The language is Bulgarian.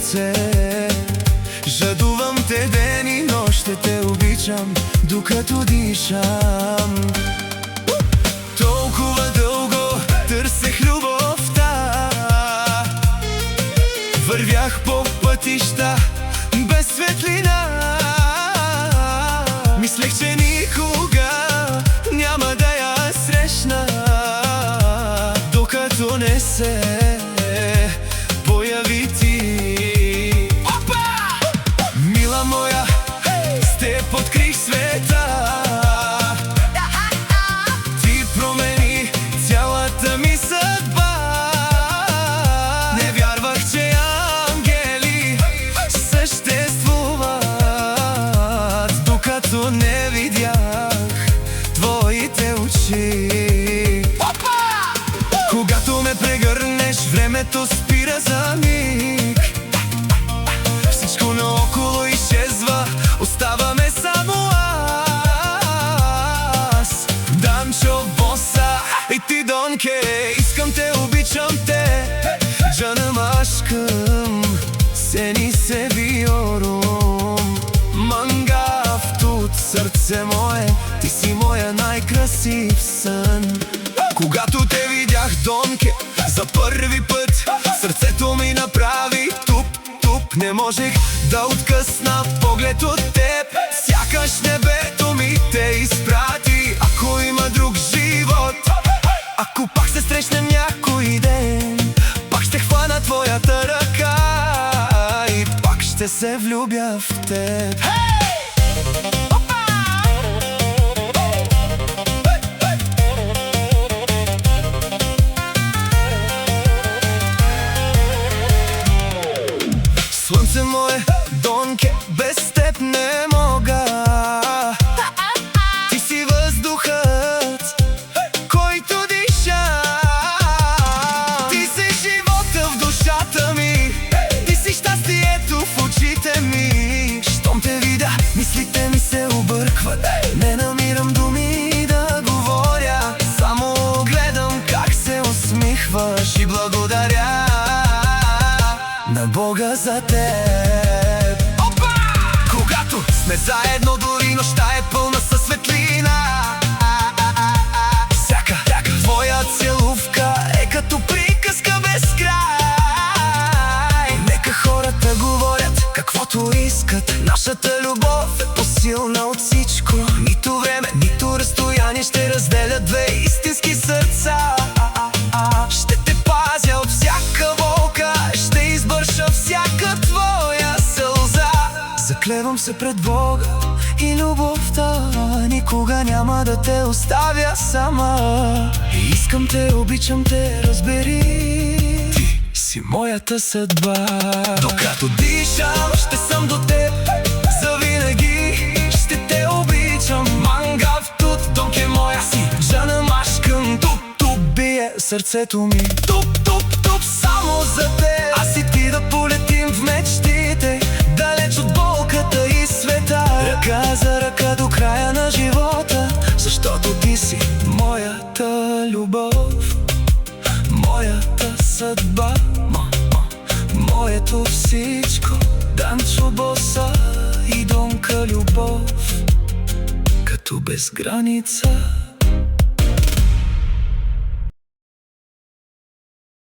сърце. Жадувам те ден и нощ, ще те обичам, докато дишам. Толкова дълго търсех любовта, вървях по пътища без светлина. Мислех, че никога няма да я срещна, докато не се появи ти. Мила моя, с теб открих света. Ти промени цялата ми съдба. Не вярвах, че ангели съществуват, докато не видях твоите очи. Когато ме прегърнеш, времето спира за миг. Всичко наоколо изчезва, оставаме само аз. Данчо Боса и ти Донке, искам те, обичам те. Canım aşkım, seni seviyorum. Mangaf tut сърце мое, ти си моя най-красив сън. Когато те видях, Донке, за първи път, сърцето ми направи туп-туп. Не можех да откъсна поглед от теб, сякаш небето ми те изпрати. Ако има друг живот, ако пак се срещнем някой ден, пак ще хвана твоята ръка и пак ще се влюбя в теб. Слънце мое, Донке, без теб не мога. Ти си въздухът, който диша. Ти си живота в душата ми, ти си щастието в очите ми. Щом те видя, мислите ми се объркват. Не намирам думи да говоря, само гледам как се усмихваш и благодаря на Бога за теб. Когато сме заедно, дори нощта е пълна със светлина. Всяка твоя целувка е като приказка без край. Нека хората говорят каквото искат, нашата любов е по-силна от всичко. Нито време, нито разстояние ще разделят две истински сърца. Ще те пазя от всяка болка, ще избърша всяка твоя сълза. Заклевам се пред Бога и любовта, никога няма да те оставя сама. Искам те, обичам те, разбери, ти си моята съдба. Докато дишам, ще съм до теб завинаги, ще те обичам. Мангав тут, Донке моя си, Canım aşkım, туп-туп бие сърцето ми. Туп-туп-туп само за теб. Аз и ти да полетим в мечтите, далеч от болката и света. Ръка за ръка до края на живота, защото ти си моята любов, моята съдба, моето всичко. Данчо Боса и Донка любов, като без граница.